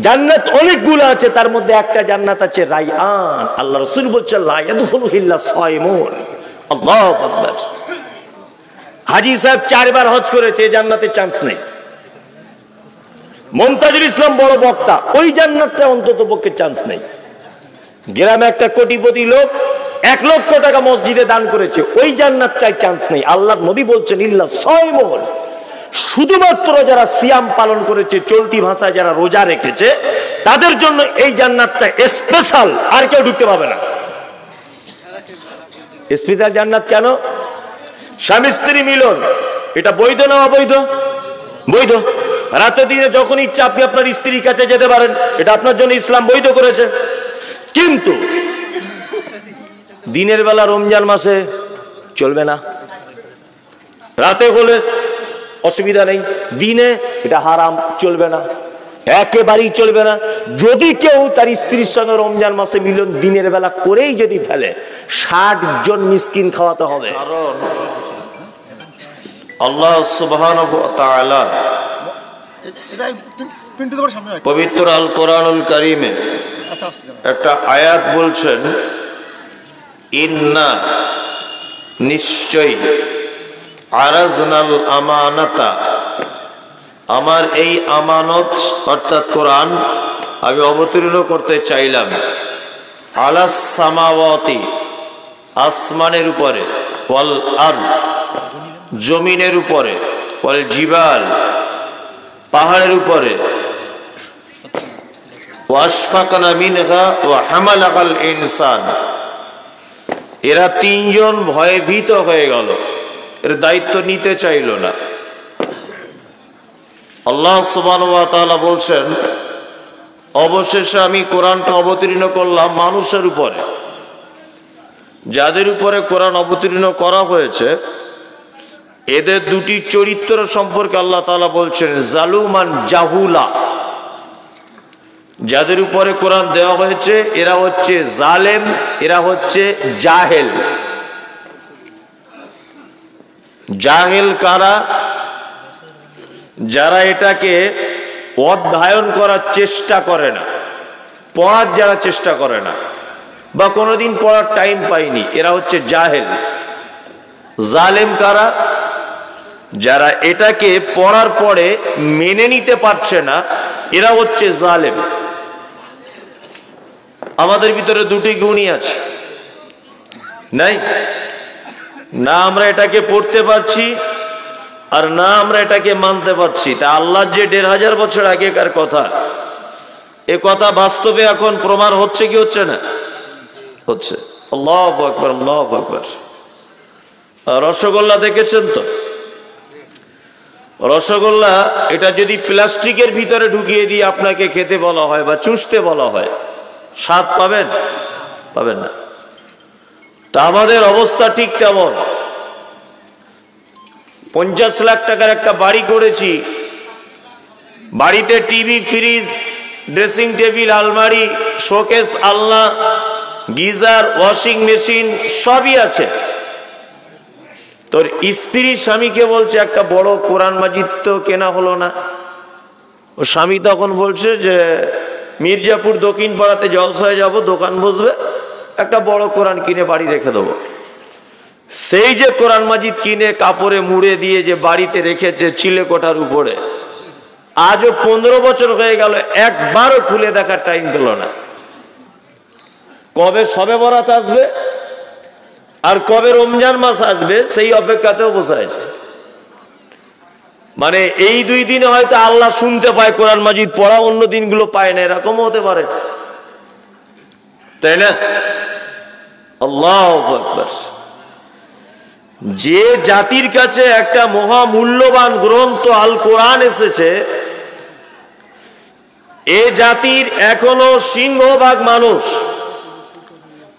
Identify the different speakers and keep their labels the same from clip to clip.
Speaker 1: জান্নাত অনেকগুলো আছে, তার মধ্যে একটা জান্নাত আছে রাইয়ান। আল্লাহ রাসূল বলছেন লা ইয়াদখুলু ইল্লা সায়িমুন। আল্লাহু আকবার। হাজী সাহেব 4 বার হজ করেছে, এই জান্নাতের চান্স নেই। মুমতাজুল ইসলাম বড় বক্তা, ওই জান্নাতটা অন্তত পক্ষে চান্স নেই। গ্রামে একটা কোটিপতি লোক 1 লক্ষ টাকা মসজিদে দান করেছে, ওই জান্নাতটাই চান্স নেই। আল্লাহর নবী বলছেন ইল্লা সায়িমুন, শুধুমাত্র যারা সিয়াম পালন করেছে, চলতি ভাষায় যারা রোজা রেখেছে, তাদের জন্য এই জান্নাতটা স্পেশাল, আর কেউ ঢুকতে পারবে না। স্পেশাল জান্নাত কেন? স্বামী স্ত্রী মিলন, এটা বৈধ না অবৈধ? বৈধ। রাতে দিনে যখন ইচ্ছা আপনি আপনার স্ত্রীর কাছে যেতে পারেন, এটা আপনার জন্য ইসলাম বৈধ করেছে। কিন্তু দিনের বেলা রমজান মাসে চলবে না, রাতে হলে অসুবিধা নেই, দিনে এটা হারাম, চলবে না, একেবারেই চলবে না। যদি কেউ তার স্ত্রীর সঙ্গে রমজান মাসে মিলন দিনের বেলা করেই যদি ফেলে, 60 জন মিসকিন খাওয়াতে হবে। কারণ আল্লাহ সুবহানাহু ওয়া তাআলা পবিত্র আল কোরআনুল কারীমে একটা আয়াত বলছেন, ইন্না নিশ্চয় আরাজনাল আমানাতা, আমার এই আমানত অর্থাৎ কোরআন আমি অবতীর্ণ করতে চাইলাম, আলাস সামাওয়াতি আসমানের উপরে, ওয়াল আরদ জমিনের উপরে, ওয়াল জিবাল পাহাড়ের উপরে, ওয়াশফাকনা মিনহা ওয়া হামালাহাল ইনসান, এরা 3 জন ভয়ে ভীত হয়ে গেল, এর দায়িত্ব নিতে চাইল না। আল্লাহ সুবহানাহু ওয়া তাআলা বলছেন, অবশেষে আমি কোরআনটা অবতীর্ণ করলাম মানুষের উপরে। যাদের উপরে কোরআন অবতীর্ণ করা হয়েছে, এদের 2টি চরিত্র সম্পর্কে আল্লাহ তাআলা বলছেন, জালুমান জাহুলা। যাদের উপরে কোরআন দেওয়া হয়েছে এরা হচ্ছে জালেম, এরা হচ্ছে জাহেল। জাহেল কারা? যারা এটাকে অধ্যয়ন করার চেষ্টা করে না, পড়ার যারা চেষ্টা করে না, বা কোনোদিন পড়ার টাইম পায়নি, এরা হচ্ছে জাহেল। জালেম কারা? যারা এটাকে পড়ার পরে মেনে নিতে পারছে না, এরা হচ্ছে জালেম। আমাদের ভিতরে 2টি গুণই আছে, নাই? না আমরা এটাকে পড়তে পারছি, আর না আমরা এটাকে মানতে পারছি। তা আল্লাহর যে 1500 বছর আগেকার কথা, এ কথা বাস্তবে এখন প্রমাণ হচ্ছে কি হচ্ছে না? হচ্ছে। আল্লাহু আকবার, আল্লাহু আকবার। রসগোল্লা দেখেছেন তো? রসগোল্লা এটা যদি প্লাস্টিকের ভিতরে ঢুকিয়ে দিয়ে আপনাকে খেতে বলা হয় বা চুষতে বলা হয়, স্বাদ পাবেন? পাবেন না। তা আমাদের অবস্থা ঠিক তেমন। 50 লাখ টাকার একটা বাড়ি করেছি, বাড়িতে টিভি, ফ্রিজ, ড্রেসিং টেবিল, আলমারি, শোকেস, আলনা, গিজার, ওয়াশিং মেশিন সবই আছে। তোর স্ত্রী স্বামীকে বলছে একটা বড় কোরআন মাজিদ তো কেনা হলো না। ও স্বামী তখন বলছে যে মির্জাপুর দক্ষিণ পাড়াতে জলসায় যাব, দোকান বসবে, একটা বড় কোরআন কিনে বাড়ি রেখে দেবো। সেই যে কোরআন মাজিদ কিনে কাপড়ে মুড়ে দিয়ে যে বাড়িতে রেখেছে চিলেকোঠার উপরে, আজও 15 বছর হয়ে গেল, একবারও খুলে দেখার টাইম পেল না। কবে শবে বরাত আসবে আর কবে রমজান মাস আসবে সেই অপেক্ষাতেও বসে আছে। মানে এই 2 দিনে হয়তো আল্লাহ শুনতে পায় কোরআন মাজিদ পড়া, অন্য দিনগুলো পায় না, এরকমও হতে পারে, তাই না? আল্লাহু আকবার। যে জাতির কাছে একটা মহামূল্যবান গ্রন্থ আল কোরআন এসেছে, এ জাতির এখনো সিংহভাগ মানুষ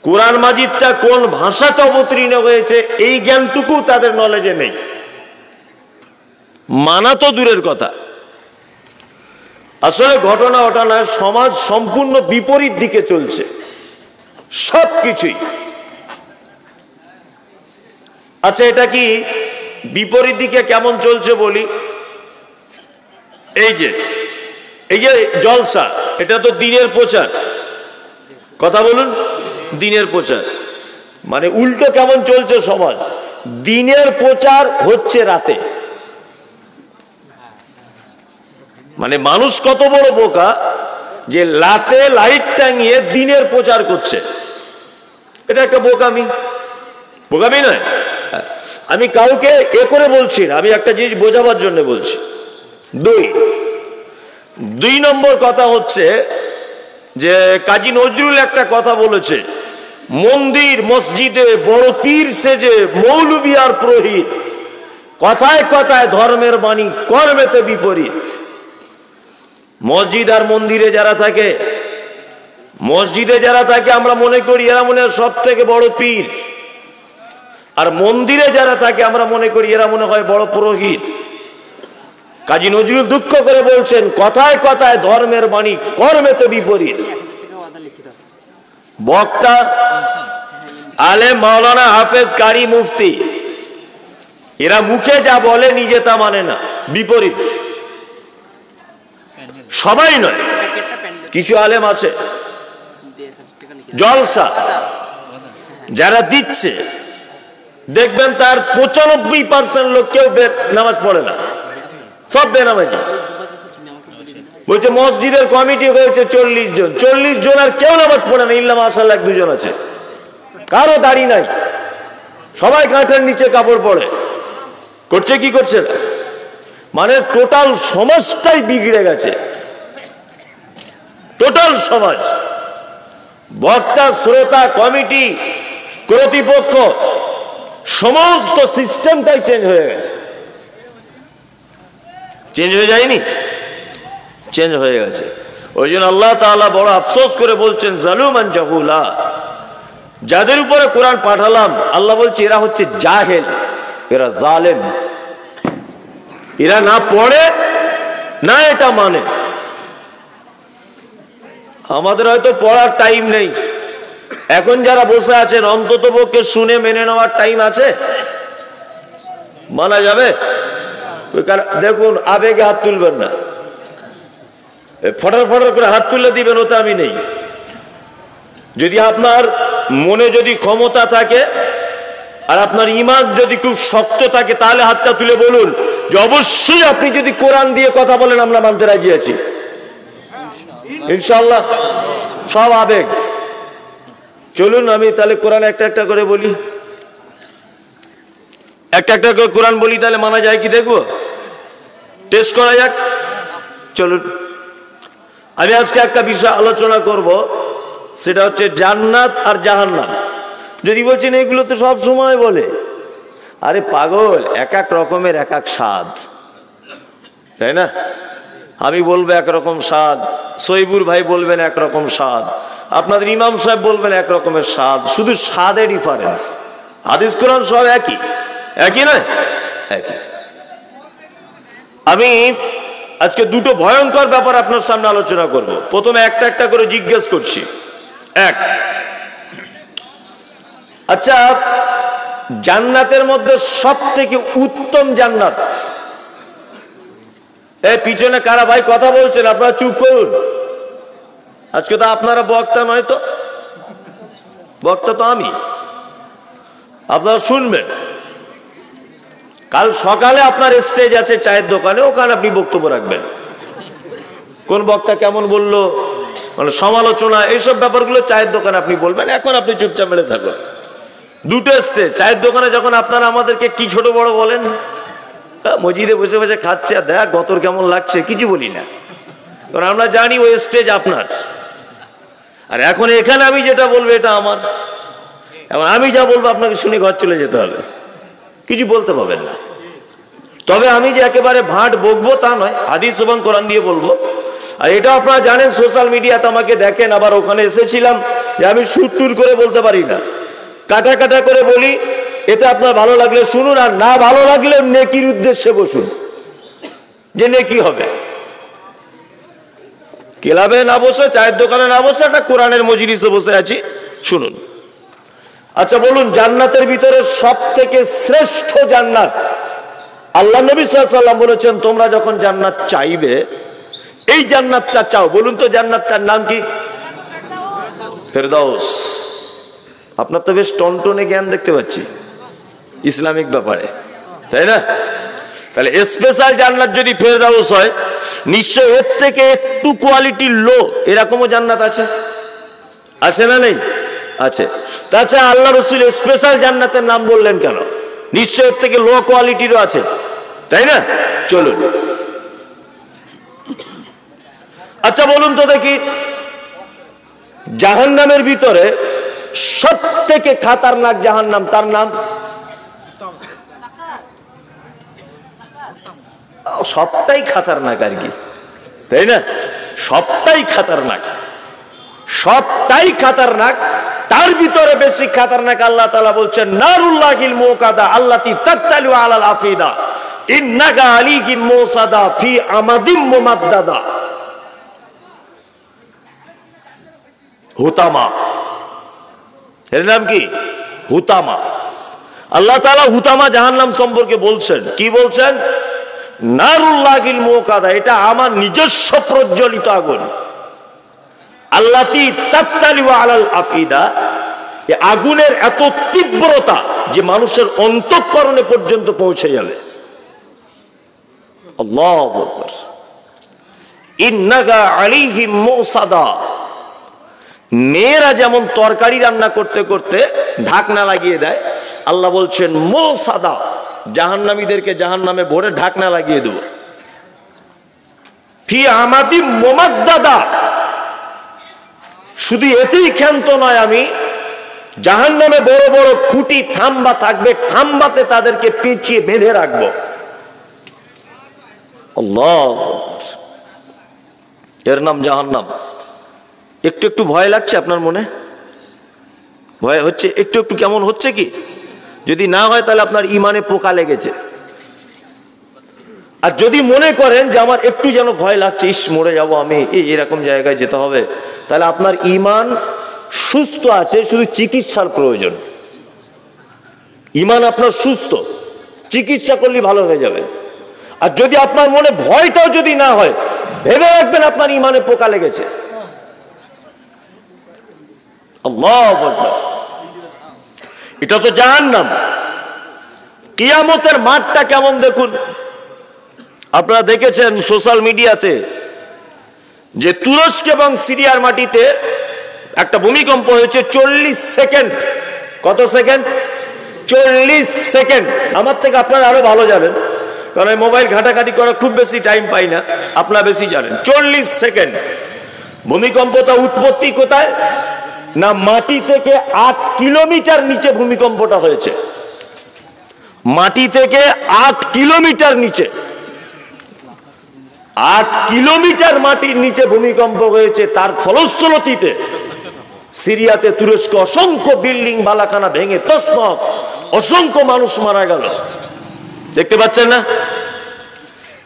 Speaker 1: কোরআন মাজিদটা কোন ভাষাতে অবতীর্ণ হয়েছে এই জ্ঞানটুকু তাদের নলেজে নেই। মানা তো দূরের কথা, আসলে ঘটনা সমাজ সম্পূর্ণ বিপরীত দিকে চলছে সবকিছুই। আচ্ছা, এটা কি বিপরীত দিকে কেমন চলছে বলি। এই যে এই যে জলসা, এটা তো দিনের প্রচার, কথা বলুন, দিনের প্রচার। মানে উল্টো কেমন চলছে সমাজ, দিনের প্রচার হচ্ছে রাতে। মানে মানুষ কত বড় বোকা যে রাতে লাইট টাঙিয়ে দিনের প্রচার করছে। এটা একটা বোকামি, বোকামি নয়। আমি কাউকে এ করে বলছি না, আমি একটা জিনিস বোঝাবার জন্য বলছি। দুই নম্বর কথা হচ্ছে যে কাজী নজরুল একটা কথা বলেছে, মন্দির মসজিদে বড় পীর সেজে মৌলবি আর পুরোহিত, কথায় কথায় ধর্মের বাণী কর্মেতে বিপরীত। মসজিদ আর মন্দিরে যারা থাকে, মসজিদে যারা থাকে আমরা মনে করি এরা মনে হয় সব থেকে বড় পীর, আর মন্দিরে যারা থাকে আমরা মনে করি এরা মনে হয় বড় পুরোহিত। কাজী নজরুল দুঃখ করে বলছেন, কথায় কথায় ধর্মের বাণী কর্মেতে বিপরীত। বক্তা আলেম মাওলানা হাফেজ কারি মুফতি, এরা মুখে যা বলে নিজে তা মানে না, বিপরীত। সবাই নয়, কিছু আলেম আছে জলসা যারা দিচ্ছে, দেখবেন তার 95% লোক কেউ নামাজ পড়ে না, সব বেনামাজি। বলছে মসজিদের কমিটি হয়েছে 40 জন, 40 জন আর কেউ নামাজ পড়ে না, ইল্লা মাশাআল্লাহ 1-2 জন আছে, কারো দাড়ি নাই, সবাই কাঁধের নিচে কাপড় পরে। করছে কি করছে না, মানে টোটাল সমাজটাই বিগড়ে গেছে, টোটাল সমাজ। বক্তা, শ্রোতা, কমিটি, কর্তৃপক্ষ, সমস্ত সিস্টেমটাই চেঞ্জ হয়ে গেছে। চেঞ্জ হয়ে যায়নি, চেঞ্জ হয়ে গেছে। ওই জন্য আল্লাহ তাআলা বড় আফসোস করে বলছেন, জালুমান জাহুলা, যাদের উপরে কোরআন পাঠালাম আল্লাহ বলছে এরা হচ্ছে জাহেল, এরা জালেম, এরা না পড়ে না এটা মানে। আমাদের হয়তো পড়ার টাইম নেই, এখন যারা বসে আছেন অন্তত পক্ষে শুনে মেনে নেওয়ার টাইম আছে, মানা যাবে? দেখুন আবেগে হাত তুলবেন না, ফটার ফটার করে হাত তুলে দিবেন, ওতে আমি নেই। যদি আপনার মনে যদি ক্ষমতা থাকে আর আপনার ঈমান যদি খুব শক্ত থাকে, তাহলে হাতটা তুলে বলুন যে অবশ্যই আপনি যদি কোরআন দিয়ে কথা বলেন আমরা মানতে রাজি আছি, ইনশাআল্লাহ। সব আবেগ। চলুন আমি তাহলে কোরআন একটা একটা করে বলি, একটা একটা করে কোরআন বলি, তাহলে মানা যায় কি দেখবো, টেস্ট করা যাক। চলুন, আমি আজকে একটা বিষয় আলোচনা করব, সেটা হচ্ছে জান্নাত আর জাহান্নাম। যদি বলছেন এগুলো তো সব সময় বলে, আরে পাগল, এক এক রকমের এক এক স্বাদ, তাই না? আমি বলবো একরকম স্বাদ, সহিবুর ভাই বলবেন একরকম স্বাদ, আপনাদের ইমাম সাহেব বলবেন এক রকমের স্বাদ, শুধু স্বাদে ডিফারেন্স। হাদিস কোরআন সব একই, একই নয়, একই। আমি আজকে দুটো ভয়ঙ্কর ব্যাপার আপনার সামনে আলোচনা করব। প্রথমে একটা একটা করে জিজ্ঞেস করছি। এক, আচ্ছা জান্নাতের মধ্যে সব থেকে উত্তম জান্নাত, এই পিছনে কারা ভাই কথা বলছেন আপনারা চুপ করুন, আজকে তো আপনারা বক্তা নয়, তো বক্তা তো আমি, আপনারা শুনবেন। কাল সকালে আপনার স্টেজ আছে চায়ের দোকানে, ওখানে আপনি বক্তব্য রাখবেন, কোন বক্তা কেমন বললো, মানে সমালোচনা, এইসব ব্যাপারগুলো চায়ের দোকানে আপনি বলবেন। এখন আপনি চুপচাপ মেরে থাকুন। দুটো স্টেজ, চায়ের দোকানে যখন আপনারা আমাদেরকে কি ছোট বড় বলেন, মসজিদে বসে বসে খাচ্ছে আর দেখ গতর কেমন লাগছে, কিছু বলি না, কারণ আমরা জানি ওই স্টেজ আপনার। আর এখন এখানে আমি যেটা বলবো এটা আমার, এবং আমি যা বলবো আপনাকে শুনে ঘর চলে যেতে হবে, কিছু বলতে পারবেন না। তবে আমি যে একেবারে ভাট বকবো তা নয়, হাদিস এবং কোরআন দিয়ে বলবো। আর এটা আপনারা জানেন, সোশ্যাল মিডিয়াতে আমাকে দেখেন, আবার ওখানে এসেছিলাম যে আমি শুট টুর করে বলতে পারি না, কাটা কাটা করে বলি। এতে আপনার ভালো লাগলে শুনুন, আর না ভালো লাগলে নেকির উদ্দেশ্যে বসুন, যে নেকি হবে। ক্লাবে না বসে, চায়ের দোকানে না বসে, একটা কোরআনের মজলিসে বসে আছি, শুনুন। আচ্ছা বলুন, জান্নাতের ভিতরে সব থেকে শ্রেষ্ঠ জান্নাত, আল্লাহ নবী সাল্লাল্লাহু আলাইহি ওয়াসাল্লাম বলেছেন তোমরা যখন জান্নাত চাইবে, এই জান্নাতটা চাও, বলুন তো জান্নাতটার নাম কি? ফেরদাউস। আপনার তো বেশ টনটনে জ্ঞান দেখতে পাচ্ছি ইসলামিক ব্যাপারে, তাই না? তাহলে স্পেশাল জান্নাত যদি ফেরদাউস হয়, নিশ্চয় এর থেকে একটু কোয়ালিটি লো এরকমও জান্নাত আছে, আছে না নেই? আছে। তাছাড়া আল্লাহ রসুল স্পেশাল জান্নাতের নাম বললেন কেন? নিশ্চয় এর থেকে লো কোয়ালিটিরও আছে, তাই না? চলুন, আচ্ছা বলুন তো দেখি, জাহান্নামের ভিতরে সব থেকে খাতারনাক জাহান্নাম, তার নাম? সবটাই খাতারনাক আর কি, তাই না? সবটাই খাতারনাক, সবটাই খাতারনাক। তার ভিতরে বেশি খাতারনাক আল্লাহ তাআলা বলছেন নারুল্লাহিল মুকাদা আল্লাতী তাতালু আলাল আফিদা ইন্নাকা আলাইহিম মুসাদা ফি আমাদিম মুমাদ্দাদা। হুতামা, এর নাম কি? হুতামা। আল্লাহ তাআলা হুতামা জাহান্নাম সম্পর্কে বলছেন, কি বলছেন? নারুল্লাহিল মুকাদা, এটা আমার নিজস্ব প্রজ্বলিত আগুন। আল্লাতী তাতালু আলাল আফিদা, এই আগুনের এত তীব্রতা যে মানুষের অন্তঃকরণে পর্যন্ত পৌঁছে যাবে। আল্লাহু আকবার। ইন্নাকা আলাইহিম মুসাদা, মেয়েরা যেমন তরকারি রান্না করতে করতে ঢাকনা লাগিয়ে দেয়, আল্লাহ বলছেন মুসাদা, জাহান্নামীদেরকে জাহান্নামে ভরে ঢাকনা লাগিয়ে দেব। ফি আমাদিম মুমাদ্দাদা, শুধু এতেই ক্ষান্ত নয়, আমি জাহান্নামে বড় বড় খুঁটি থাম্বা থাকবে, থাম্বাতে তাদেরকে পেঁচিয়ে বেঁধে রাখবো। আল্লাহ, এর নাম জাহান্নাম। একটু একটু ভয় লাগছে আপনার মনে? ভয় হচ্ছে একটু একটু? কেমন হচ্ছে কি? যদি না হয় তাহলে আপনার ইমানে পোকা লেগেছে। আর যদি মনে করেন যে আমার একটু যেন ভয় লাগছে, ইস মরে যাবো আমি, এরকম জায়গায় যেতে হবে, তাহলে আপনার ইমান সুস্থ আছে, শুধু চিকিৎসার প্রয়োজন। ইমান আপনার সুস্থ, চিকিৎসা করলে ভালো হয়ে যাবে। আর যদি আপনার মনে ভয়টাও যদি না হয়, ভেবে রাখবেন আপনার ইমানে পোকা লেগেছে। আল্লাহু আকবার। এটা তো জাহান্নাম। কিয়ামতের মাঠটা কেমন দেখুন। আপনারা দেখেছেন সোশ্যাল মিডিয়াতে যে তুরস্ক এবং সিরিয়ার মাটিতে একটা ভূমিকম্প হয়েছে 40 সেকেন্ড। কত সেকেন্ড? 40 সেকেন্ড। আমার থেকে আপনারা আরো ভালো জানেন, কারণ মোবাইল ঘাটাঘাটি করা খুব বেশি টাইম পাই না, আপনারা বেশি জানেন। 40 সেকেন্ড। ভূমিকম্পটা উৎপত্তি কোথায়? না, মাটি থেকে 8 কিলোমিটার নিচে ভূমিকম্পটা হয়েছে। মাটি থেকে 8 কিলোমিটার নিচে, 8 কিলোমিটার মাটির নিচে ভূমিকম্প হয়েছে। তার ফলশ্রুতিতে সিরিয়াতে, তুরস্ক অসংখ্য বিল্ডিং বালাখানা ভেঙে তছনছ, অসংখ্য মানুষ মারা গেল। দেখতে পাচ্ছেন না?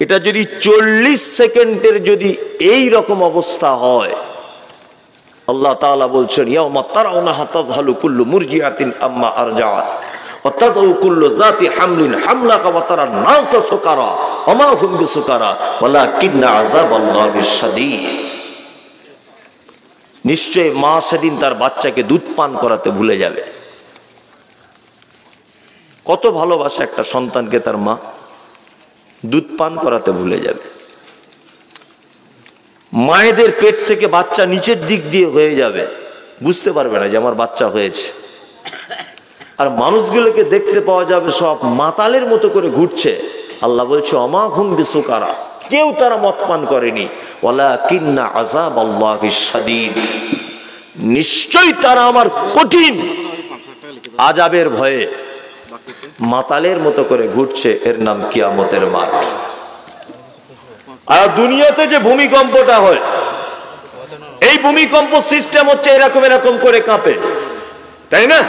Speaker 1: এটা যদি 40 সেকেন্ডের যদি এই রকম অবস্থা হয়, আল্লাহ তাআলা বলছেন ইয়াউমা তারাউনাহা তাযহালু কুল্লু মুরজিআতিন আম্মা আরজাআত ওয়া তাযউ কুল্লু যাতি হামলিন হামলাহা ওয়া তারান নাসা সুকারা ওয়া মা হুম বিসুকারা ওয়ালাকিন্না আযাবাল্লাহি শাদীদ। নিশ্চয় মা সেদিন তার বাচ্চাকে দুধ পান করাতে ভুলে যাবে। কত ভালোবাসে একটা সন্তানকে তার মা, দুধ পান করাতে ভুলে যাবে। মায়েদের পেট থেকে বাচ্চা নিচের দিক দিয়ে হয়ে যাবে, বুঝতে পারবে না যে আমার বাচ্চা হয়েছে। আর মানুষগুলোকে দেখতে পাওয়া যাবে সব মাতালের মতো করে ঘুরছে। আল্লাহ বলছে অমা হুম বিসুকারা, কেউ তারা মদ পান করেনি। ওয়ালাকিন্না আযাবাল্লাহি শাদীদ, নিশ্চয়ই তারা আমার কঠিন আযাবের ভয়ে মাতালের মতো করে ঘুরছে। এর নাম কিয়ামতের মাঠ। আর দুনিয়াতে যে ভূমিকম্পটা হয়, এই ভূমিকম্প সিস্টেম হচ্ছে এরকম এরকম করে কাঁপে, তাই না?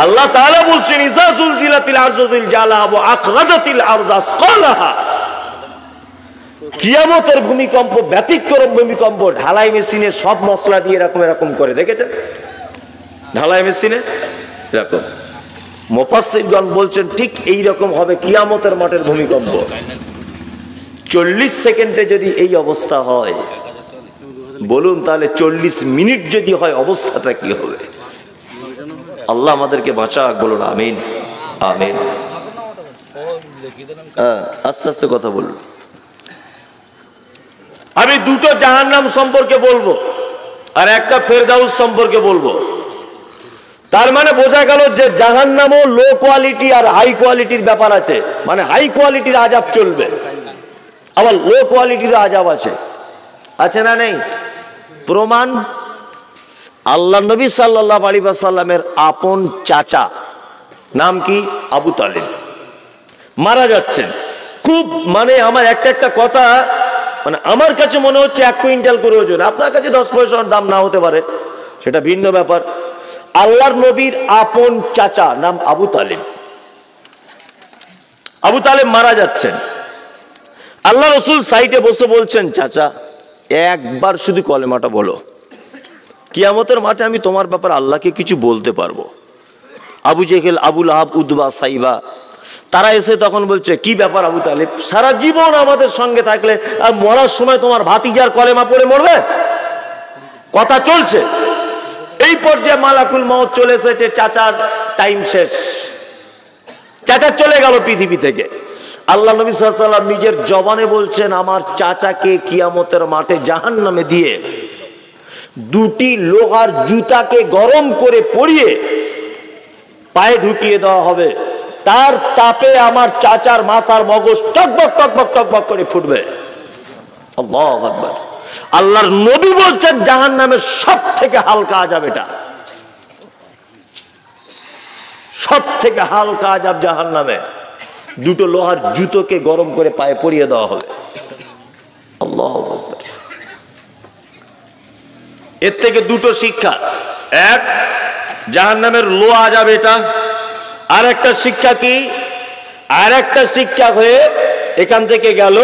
Speaker 1: আল্লাহ তাআলা বলছেন ইযা যুলজিলাতিল আরযু জিলজালাহা ওয়া আখরাজাতিল আরযু আসকালাহা। কিয়ামতের ভূমিকম্প ব্যতিক্রম ভূমিকম্প। ঢালাই মেশিনে সব মশলা দিয়ে এরকম এরকম করে, দেখেছেন? ঢালাই মেশিনে এরকম। মুফাসসিরগণ বলছেন ঠিক এই রকম হবে কিয়ামতের মাঠের ভূমিকম্প। 40 সেকেন্ডে যদি এই অবস্থা হয়, বলুন তাহলে 40 মিনিট যদি হয় অবস্থাটা কি হবে? আল্লাহ আমাদেরকে বাঁচাক, বলুন আমিন আমিন। আস্তে আস্তে কথা বলুন। আমি দুটো জাহান্নাম সম্পর্কে বলবো আর একটা ফেরদাউস সম্পর্কে বলবো। তার মানে বোঝা গেল যে জাহান্নামও লো কোয়ালিটি আর হাই কোয়ালিটির ব্যাপার আছে। মানে হাই কোয়ালিটির আযাব চলবে, আবার লো কোয়ালিটির আযাব আছে, আছে না নেই? প্রমাণ, আল্লাহ নবী সাল্লাল্লাহু আলাইহি ওয়াসাল্লামের আপন চাচা, নাম কি? আবু তালিব, মারা যাচ্ছেন। খুব মানে আমার একটা কথা মানে আমার কাছে মনে হচ্ছে 1 কুইন্টাল করে ওজন, আপনার কাছে 10 পয়সার দাম না হতে পারে, সেটা ভিন্ন ব্যাপার। আল্লাহর নবীর আপন চাচা নাম আবু তালিব। আবু তালিব মারা যাচ্ছেন, আল্লাহ রসুল সাইডে বসে বলছেন, চাচা একবার শুধু কলেমাটা বলো, কিয়ামতের মাঠে আমি তোমার ব্যাপারে আল্লাহকে কিছু বলতে পারবো। আবু জেহেল, আবু লাহাব, উতবা, সাইবা তারা এসে তখন বলছে, কি ব্যাপার আবু তালিব, সারা জীবন আমাদের সঙ্গে থাকলে আর মরার সময় তোমার ভাতিজার কলেমা পড়ে মরবে? কথা চলছে, এই পর্যায়ে মালাকুল মউত চলে এসেছে, চাচার টাইম শেষ, চাচা চলে গেল পৃথিবী থেকে। আল্লাহ নবী সাল্লাল্লাহু আলাইহি ওয়াসাল্লাম নিজের জবানে বলছেন, আমার চাচাকে কিয়ামতের মাঠে জাহান্নামে দিয়ে দুটি লোহার জুতাকে গরম করে পরিয়ে পায়ে ঢুকিয়ে দেওয়া হবে, তার তাপে আমার চাচার মাথার মগজ টকবক টকবক টকবক করে ফুটবে। আল্লাহু আকবার। আল্লাহর নবী বলছেন জাহান্নামের সব থেকে হালকা আযাব এটা, সব থেকে হালকা আযাব জাহান্নামে দুটো লোহার জুতোকে গরম করে পায়ে পরিয়ে দেওয়া হবে। আল্লাহু আকবার। এর থেকে দুটো শিক্ষা, এক জাহান্নামের লো আযাব এটা, আর একটা শিক্ষা কি? আর একটা শিক্ষা হয়ে এখান থেকে গেল,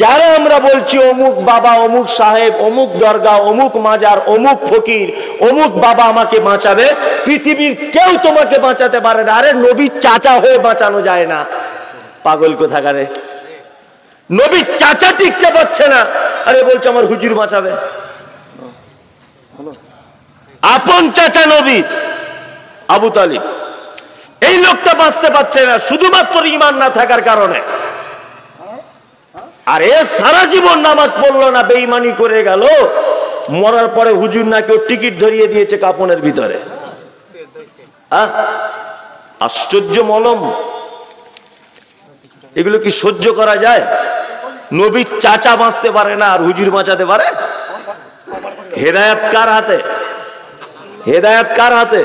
Speaker 1: যারা আমরা বলছি অমুক বাবা, অমুক সাহেব, অমুক দরগা, অমুক মাজার, অমুক ফকির, অমুক বাবা আমাকে বাঁচাবে, পৃথিবীর কেউ তোমাকে বাঁচাতে পারে না। আরে নবীর চাচা হয়ে বাঁচানো যায় না, পাগল কোথাকারে। নবীর চাচা টিকতে পারছে না, আরে বলছে আমার হুজুর বাঁচাবে। আপন চাচা নবী আবু তালিব, এই লোকটা বাঁচতে পারছে না শুধুমাত্র ঈমান না থাকার কারণে। আর এ সারা জীবন নামাজ পড়লো না, বেঈমানি করে গেল, মরার পরে হুজুর না কেউ টিকিট ধরিয়ে দিয়েছে কাপনের ভিতরে। আশ্চর্য মলম, এগুলো কি সহ্য করা যায়? নবীর চাচা বাঁচতে পারে না আর হুজুর বাঁচাতে পারে? হেদায়েত কার হাতে? হেদায়েত কার হাতে?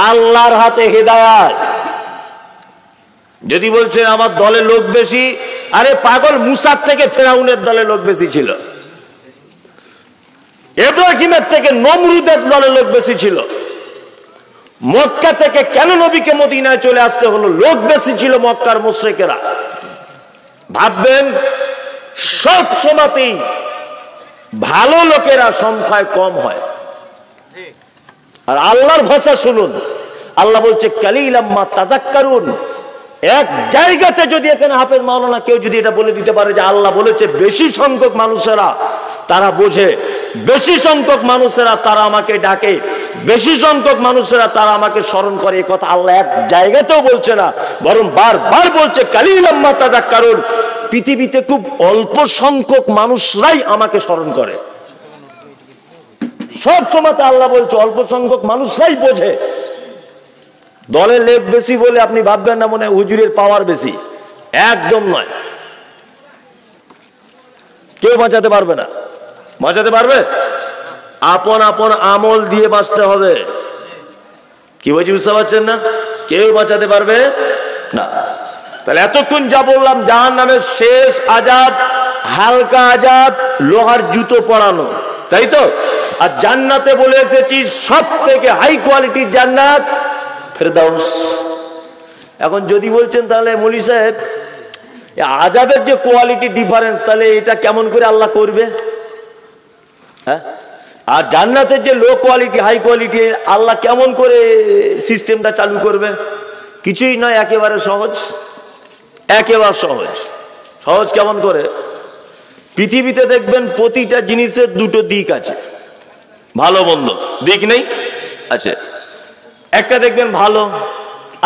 Speaker 1: আল্লাহর হাতে হেদায়েত। যদি বলছেন আমার দলে লোক বেশি, আরে পাগল, মুসার থেকে ফেরাউনের দলে লোক বেশি ছিল, ইব্রাহিমের থেকে নমরুদের দলে লোক বেশি ছিল। মক্কা থেকে কেন নবীকে মদিনায় চলে আসতে হলো? লোক বেশি ছিল মক্কার মুশরিকেরা। ভাববেন সব সময়তেই ভালো লোকেরা সংখ্যায় কম হয়। আর আল্লাহর ভাষা শুনুন, আল্লাহ বলছে কালিলাম মা তাযাক্কারুন। এক জায়গাতে যদি এখানে হাফেজ মাওলানা কেউ যদি এটা বলে দিতে পারে যে আল্লাহ বলেছে বেশি সংখ্যক মানুষেরা তারা বোঝে, বেশি সংখ্যক মানুষেরা তারা আমাকে ডাকে, বেশি সংখ্যক মানুষেরা তারা আমাকে স্মরণ করে, এই কথা আল্লাহ এক জায়গাতেও বলছে না, বরং বারবার বলছে কালিলাম মা তাযাক্কারুন। পৃথিবীতে খুব অল্প সংখ্যক মানুষরাই আমাকে স্মরণ করে। সব সময়তে আল্লাহ বলছে অল্প সংখ্যক মানুষরাই বোঝে। দলে লেপ বেশি বলে আপনি ভাববেন না মনে হয় হুজুরের পাওয়ার বেশি, একদম নয়। কেউ বাঁচাতে পারবে না। বাঁচাতে পারবে? আপন আপন আমল দিয়ে বাঁচতে হবে। কি বলছি বুঝতে পারছেন না? কেউ বাঁচাতে পারবে না। তাহলে এতক্ষণ যা বললাম, জাহান্নামের শেষ আযাব হালকা আযাব, লোহার জুতো পরানো, তাই তো? আর জান্নাতে বলে এসেছি সব থেকে হাই কোয়ালিটির জান্নাত ফেরদাউস। এখন যদি বলছেন তাহলে মৌলী সাহেব আযাবের যে কোয়ালিটি ডিফারেন্স, তাহলে এটা কেমন করে আল্লাহ করবে? হ্যাঁ, আর জান্নাতের যে লো কোয়ালিটি হাই কোয়ালিটি আল্লাহ কেমন করে সিস্টেমটা চালু করবে? কিছুই নয়, একেবারে সহজ, একেবারে সহজ। সহজ কেমন করে? পৃথিবীতে দেখবেন প্রতিটা জিনিসের দুটো দিক আছে, ভালো মন্দ দিক নেই আছে। একটা দেখবেন ভালো,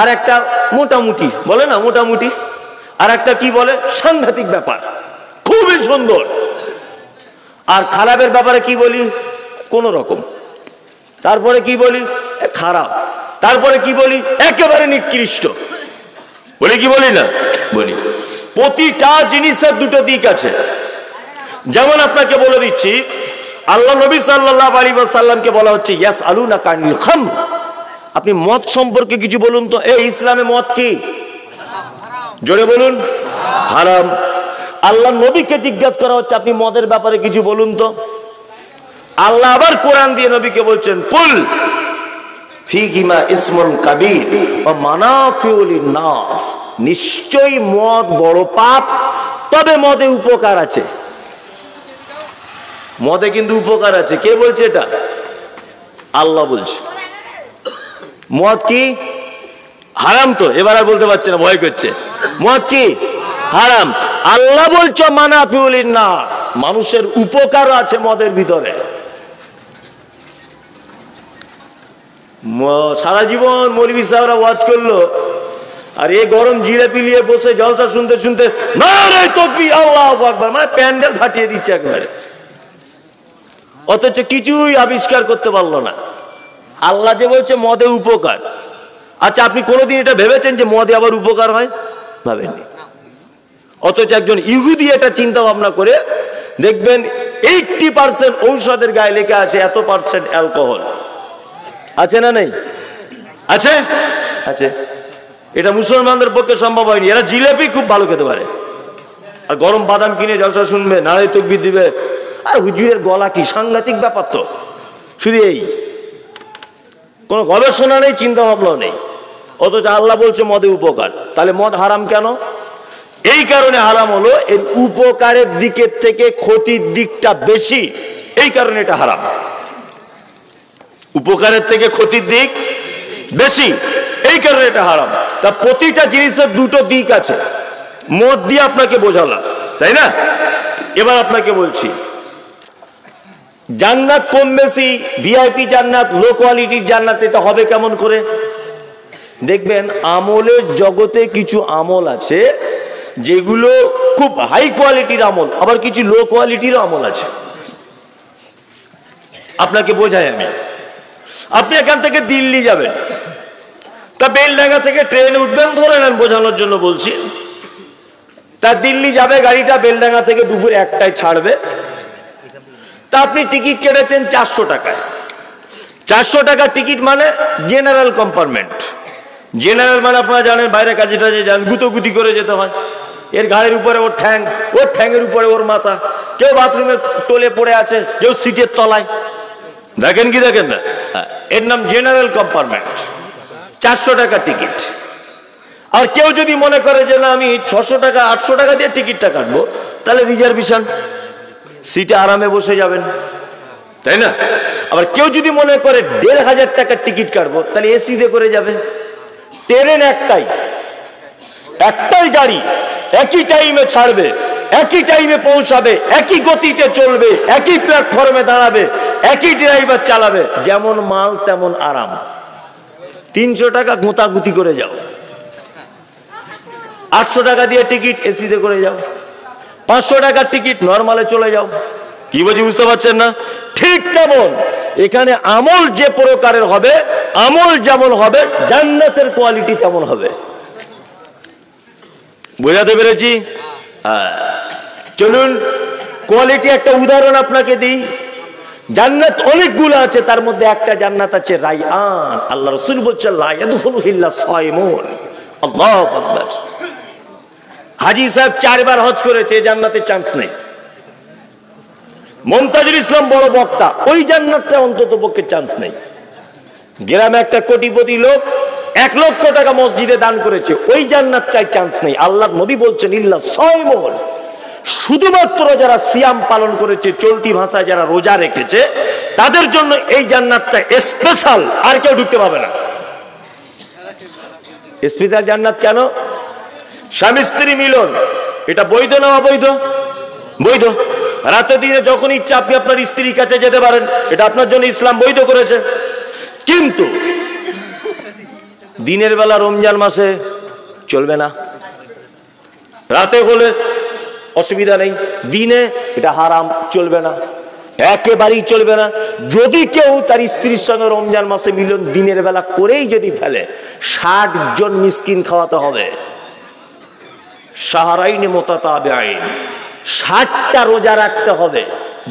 Speaker 1: আর একটা মোটামুটি, বলে না মোটামুটি, আর একটা কি বলে সাংঘাতিক ব্যাপার, খুবই সুন্দর। আর খারাপের ব্যাপারে কি বলি, কোন রকম। তারপরে কি বলি, খারাপ। তারপরে কি বলি, একেবারে নিকৃষ্ট। বলি কি বলি না, বলি। প্রতিটা জিনিসের দুটো দিক আছে। যেমন আপনাকে বলে দিচ্ছি, আল্লাহ নবী সাল্লাল্লাহু আলাইহি ওয়াসাল্লামকে বলা হচ্ছে ইয়াসআলুনাকা আনিল খামর, আপনি মদ সম্পর্কে কিছু বলুন তো। এই ইসলামে মদ কি, জোরে বলুন, হারাম। আল্লাহ নবীকে জিজ্ঞাসা করা হচ্ছে আপনি মদের ব্যাপারে কিছু বলুন তো। আল্লাহ আবার কোরআন দিয়ে নবীকে বলছেন কুল ফীহিমা ইসমুন কাবীর ওয়া মানাফিউ লিন-নাস, নিশ্চয়ই মদ বড় পাপ, তবে মদে উপকার আছে। মদে কিন্তু উপকার আছে। কে বলছে এটা? আল্লাহ বলছে। মদ কি হারাম, তো এবার আর বলতে পারছে না, ভয় করছে। মদ কি হারাম। আল্লাহ বলছে মানাফিউ লিন-নাস, মানুষের উপকার আছে মদের ভিতরে। সারা জীবন মৌলভী সাহেবরা ওয়াজ করলো, আর এই গরম জিলাপি নিয়ে বসে জলসা শুনতে শুনতে নারে তাকবীর আল্লাহু আকবার, মানে প্যান্ডেল ফাটিয়ে দিচ্ছে একবারে, অথচ কিছুই আবিষ্কার করতে পারলো না। আল্লাহ যে বলছে মদে উপকার, আচ্ছা আপনি কোনোদিন এটা ভেবেছেন যে মদে আবার উপকার হয়? ভাবেননি। অথচ একজন ইহুদি এটা চিন্তা ভাবনা করে দেখবেন 80% ঔষধের গায়ে লেখা আছে এত পার্সেন্ট অ্যালকোহল। আছে না নেই? আছে, আছে। এটা মুসলমানদের পক্ষে সম্ভব হয়নি। এরা জিলাপি খুব ভালো খেতে পারে, আর গরম বাদাম কিনে জলসা শুনবে, নারে তাকবীর দিবে। আর হুজুরের গলা কি সাংঘাতিক ব্যাপার, তো শুধু এই, কোনো গবেষণা নেই, চিন্তা ভাবনাও নেই। অথচ আল্লাহ বলছে মদে উপকার। তাহলে মদ হারাম কেন? এই কারণে হারাম হলো এর উপকারের দিকের থেকে ক্ষতির দিকটা বেশি, এই কারণে এটা হারাম। উপকারের থেকে ক্ষতির দিক বেশি, এই কারণে এটা হারাম। তা প্রতিটা জিনিসের দুটো দিক আছে, মদ দিয়ে আপনাকে বোঝালাম, তাই না? এবার আপনাকে বলছি জান্নাত কম বেশি, ভিআইপি জান্নাত, লো কোয়ালিটির জান্নাত, এটা হবে কেমন করে? দেখবেন আমলের জগতে কিছু আমল আছে যেগুলো খুব হাই কোয়ালিটির আমল, আবার কিছু লো কোয়ালিটির আমল আছে। আপনাকে বোঝাই আমি। আপনি এখান থেকে দিল্লি যাবেন, তা বেলডাঙ্গা থেকে ট্রেনে উঠবেন, ধরে নেন বোঝানোর জন্য বলছি। তা দিল্লি যাবে গাড়িটা, বেলডাঙ্গা থেকে দুপুর 1টায় ছাড়বে। তা আপনি টিকিট কেটেছেন 400 টাকায়। 400 টাকার টিকিট মানে জেনারেল কম্পার্টমেন্ট। জেনারেল মানে আপনারা জানেন বাইরে কাজে টাজে যান, গুতোগুতি করে যেতে হয়। এর ঘাড়ের উপরে ওর ঠ্যাং, ওর ঠ্যাংয়ের উপরে ওর মাথা, কেউ বাথরুমের টোলে পড়ে আছে, কেউ সিটের তলায়। দেখেন কি দেখেন না? এর নাম জেনারেল কম্পার্টমেন্ট। 400 টাকা টিকিট। আর কেউ যদি মনে করে যে না আমি 600 টাকা 800 টাকা দিয়ে টিকিটটা কাটবো, তাহলে রিজার্ভেশন, সিটে আরামে বসে যাবেন, তাই না? আবার কেউ যদি মনে করে 1500 টাকার টিকিট কাটবো, তাহলে এসি দিয়ে করে যাবে। ট্রেন একটাই গাড়ি, একই টাইমে ছাড়বে, একই টাইমে পৌঁছাবে, একই গতিতে চলবে, একই প্ল্যাটফর্মে দাঁড়াবে, একই ড্রাইভার চালাবে, যেমন মাল তেমন আরাম। 300 টাকা গোতাগুতি করে যাও, 800 টাকা দিয়ে টিকিট এসিতে করে যাও, 500 টাকার টিকিট নরমালে চলে যাও। কি বলছি বুঝতে পারছেন না? ঠিক তেমন এখানে আমল যে প্রকারের হবে, আমল যেমন হবে, জান্নাতের কোয়ালিটি তেমন হবে। বোঝাতে পেরেছি? চলুন কোয়ালিটি একটা উদাহরণ আপনাকে দিই। জান্নাত অনেকগুলো আছে, তার মধ্যে একটা জান্নাত আছে রাইয়ান। আল্লাহ রাসূল বলছেন লা ইয়াদখুলু ইল্লা সায়িমুন। আল্লাহু আকবার। হাজী সাহেব 4 বার হজ করেছে, এই জান্নাতের চান্স নেই। মুমতাজুল ইসলাম বড় বক্তা, ওই জান্নাতে অন্তত পক্ষে চান্স নেই। গ্রামে একটা কোটিপতি লোক 1 লক্ষ টাকা মসজিদে দান করেছে, ওই জান্নাত চাই চান্স নেই। আল্লাহর নবী বলছেন ইল্লা সায়িমুন, শুধুমাত্র যারা সিয়াম পালন করেছে, চলতি ভাষায় যারা রোজা রেখেছে, তাদের জন্য এই জান্নাতটা স্পেশাল, আর কেউ ঢুকতে পারবে না। স্পেশাল জান্নাত কেন? স্বামী স্ত্রী মিলন, এটা বৈধ না অবৈধ? বৈধ। রাতে দিনে যখন ইচ্ছা আপনি আপনার স্ত্রীর কাছে যেতে পারেন, এটা আপনার জন্য ইসলাম বৈধ করেছে। কিন্তু দিনের বেলা রমজান মাসে চলবে না, রাতে হলে অসুবিধা নেই, দিনে এটা হারাম, চলবে না, একেবারেই চলবে না। যদি কেউ তার স্ত্রীর সঙ্গে রমজান মাসে মিলন দিনের বেলা করেই যদি ফেলে 60 জন মিসকিন খাওয়াতে হবে। শাহরাইন মুতাতাবিআইন, 60টা রোজা রাখতে হবে,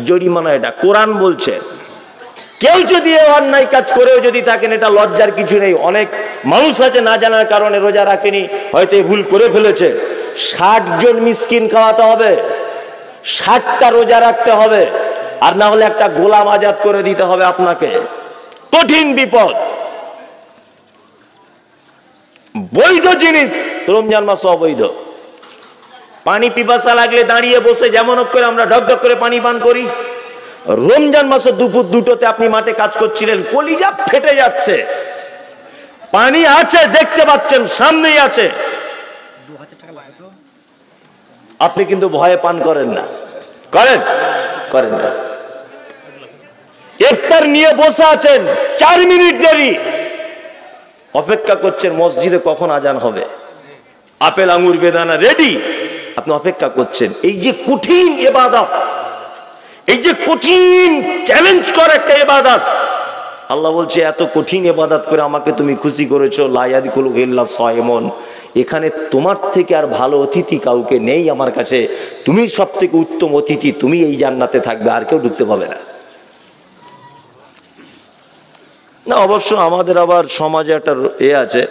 Speaker 1: জরিমানা। এটা কোরআন বলছে। কেউ যদি অন্যায় কাজ করেও যদি থাকেন, এটা লজ্জার কিছু নেই। অনেক মানুষ আছে না জানার কারণে রোজা রাখেনি, হয়তো ভুল করে ফেলেছে। 60 জন মিসকিন খাওয়াতে হবে, 60টা রোজা রাখতে হবে, আর না হলে একটা গোলাম আজাদ করে দিতে হবে আপনাকে। কঠিন বিপদ। বৈধ জিনিস রমজান মাস অবৈধ। পানি পিপাসা লাগলে দাঁড়িয়ে বসে যেমন করে আমরা ঢকঢক করে পানি পান করি, রমজান মাসে দুপুর 2টোতে আপনি মাঠে কাজ করছিলেন, কলিজা ফেটে যাচ্ছে, পানি আছে দেখতে পাচ্ছেন, সামনেই আছে, আপনি কিন্তু ভয়ে পান করেন না, করেন না। ইফতার নিয়ে বসে আছেন, 4 মিনিট দেরি, অপেক্ষা করছেন মসজিদে কখন আজান হবে, আপেল আঙ্গুর বেদানা রেডি, আপনি অপেক্ষা করছেন। এই যে কঠিন ইবাদত, এই যে কঠিন চ্যালেঞ্জ করে একটা ইবাদত, আল্লাহ বলছে এত কঠিন ইবাদত করে আমাকে তুমি খুশি করেছো। লা ইয়াদখুলু ইল্লা সায়িমুন, এখানে তোমার থেকে আর ভালো অতিথি কাউকে নেই আমার কাছে, তুমি সব থেকে উত্তম অতিথি, তুমি এই জান্নাতে থাকবে, আর কেউ ঢুকতে পাবে না। না, অবশ্য আমাদের আবার সমাজে একটা আছে,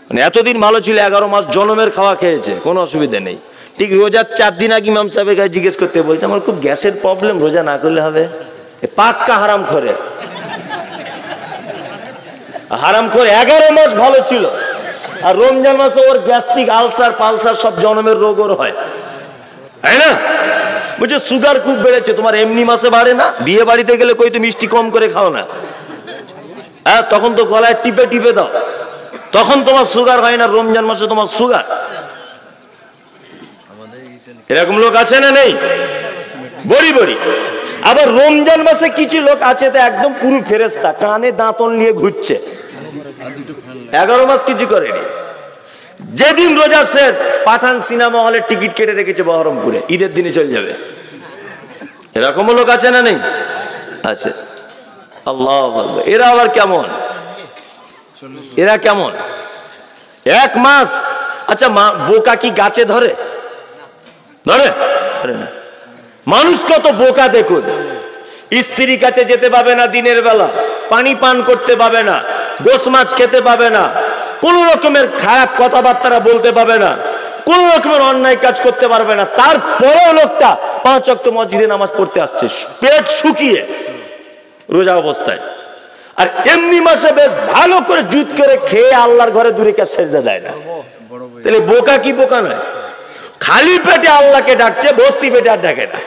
Speaker 1: মানে এতদিন ভালো ছিল, 11 মাস জনমের খাওয়া খেয়েছে, কোনো অসুবিধা নেই। ঠিক রোজার 4 দিন আগে ইমাম সাহেবের কাছে জিজ্ঞেস করতে বলছে, আমার খুব গ্যাসের প্রবলেম, রোজা না করলে হবে? পাক্কা হারাম করে, 11 মাস ভালো ছিল, আর রমজান মাসে ওর গ্যাস্ট্রিক, আলসার পালসার সব জনমের রোগ ওর হয়, তাই না? বলছে সুগার খুব বেড়েছে। তোমার এমনি মাসে বাড়ে না? বিয়ে বাড়িতে গেলে কই তো মিষ্টি কম করে খাও না? হ্যাঁ, তখন তো গলায় টিপে টিপে দাও, তখন তোমার সুগার হয় না, রমজান মাসে তোমার সুগার। এরকম লোক আছে না নেই? বড়ি বড়ি। আবার রমজান মাসে কিছু লোক আছে তো একদম পুরো ফেরেস্তা, কানে দাঁতন নিয়ে ঘুরছে, 11 মাস কিছু করেনি। যেদিন রোজা শেষ, পাঠান সিনেমা হলের টিকিট কেটে রেখেছে বহরমপুরে, ঈদের দিনে চলে যাবে। এরকমও লোক আছে না নেই? আছে। আল্লাহু আকবার। এরা আবার কেমন? এরা কেমন? 1 মাস। আচ্ছা, বোকা কি গাছে ধরে? ধরে না। মানুষ কত বোকা দেখুন, স্ত্রীর কাছে যেতে পাবে না দিনের বেলা, পানি পান করতে পাবে না, গোশ মাছ খেতে পাবে না, কোন রকমের খারাপ কথাবার্তা বলতে পাবে না, কোন রকমের অন্যায় কাজ করতে পারবে না, তারপরেও লোকটা 5 ওয়াক্ত মসজিদে নামাজ পড়তে আসছে, পেট শুকিয়ে রোজা অবস্থায়। আর এমনি মাসে বেশ ভালো করে জুত করে খেয়ে আল্লাহর ঘরে দূরে কে সেজদা দেয় না। তাহলে বোকা কি বোকা নয়? খালি পেটে আল্লাহকে ডাকছে, ভর্তি পেটে আর ডাকে না।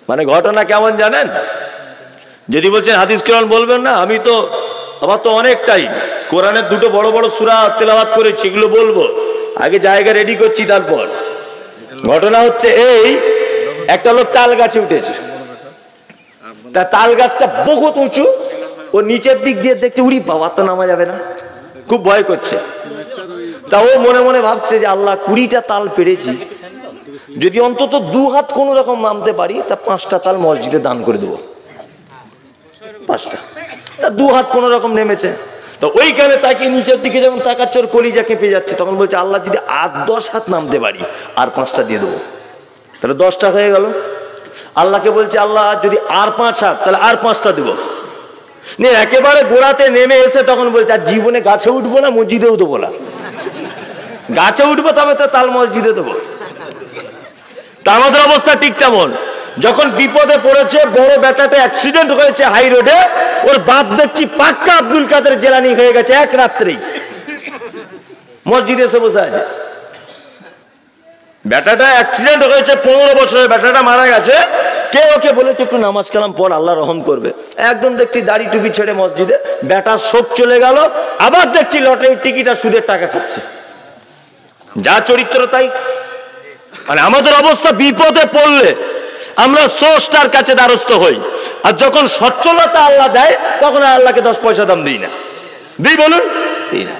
Speaker 1: মানে ঘটনা কেমন জানেন? যদি বলছেন হাদিস কোরআন বলবেন না, আমার তো অনেক টাইম, কোরআনের 2টো বড় বড় সূরা তেলাওয়াত করেছি, এগুলো বলবো, আগে জায়গা রেডি করছি। তারপর ঘটনা হচ্ছে এই, একটা লোক তাল গাছে উঠেছে, তা তাল গাছটা বহুত উঁচু, ও নিচের দিক দিয়ে দেখতে, উড়ি বাবা, তো নামা যাবে না, খুব ভয় করছে। তা ও মনে মনে ভাবছে যে আল্লাহ 20টা তাল পেরেছি, যদি অন্তত 2 হাত কোন রকম নামতে পারি, তা 5টা তাল মসজিদে দান করে দেবো। 5টা, তা 2 হাত কোন রকম নেমেছে। তো ওইখানে তাকে নিচের দিকে যখন তাকাচ্ছে, ওর কলিজা কেঁপে যাচ্ছে, তখন বলছে আল্লাহ যদি আর 10 হাত নামতে পারি, আর 5টা দিয়ে দেবো, তাহলে 10টা হয়ে গেল। আল্লাহকে বলছে আল্লাহ যদি আর 5 হাত, তাহলে আর 5টা দেবো। একেবারে গোড়াতে নেমে এসে তখন বলছে আর জীবনে গাছে উঠবো না, মসজিদেও দেবো না। গাছে উঠবো তবে তো তাল মসজিদে দেবো। তা আমাদের অবস্থা ঠিক তেমন। যখন বিপদে পড়েছে, বড় বেটাতে অ্যাক্সিডেন্ট হয়েছে হাই রোডে, ওর বাপ দেখছি পাক্কা আব্দুল কাদের জেলানি হয়ে গেছে, এক রাত্রেই মসজিদে এসে বসে আছে। বেটাটা অ্যাক্সিডেন্ট হয়েছে, 15 বছরের বেটাটা মারা গেছে, কে ওকে বলেছে একটু নামাজ কালাম পড়, আল্লাহ রহম করবে। একদম দেখছি দাড়ি টুপি ছেড়ে মসজিদে, বেটার শোক চলে গেল। আবার দেখছি লটারির টিকিট আর সুদের টাকা খাচ্ছে। যা চরিত্র তাই। মানে আমাদের অবস্থা বিপদে পড়লে আমরা স্রষ্টার কাছে দ্বারস্থ হই, আর যখন সচ্ছলতা আল্লাহ দেয় তখন আল্লাহকে 10 পয়সা দাম দিই না। দিই বলুন? দিই না।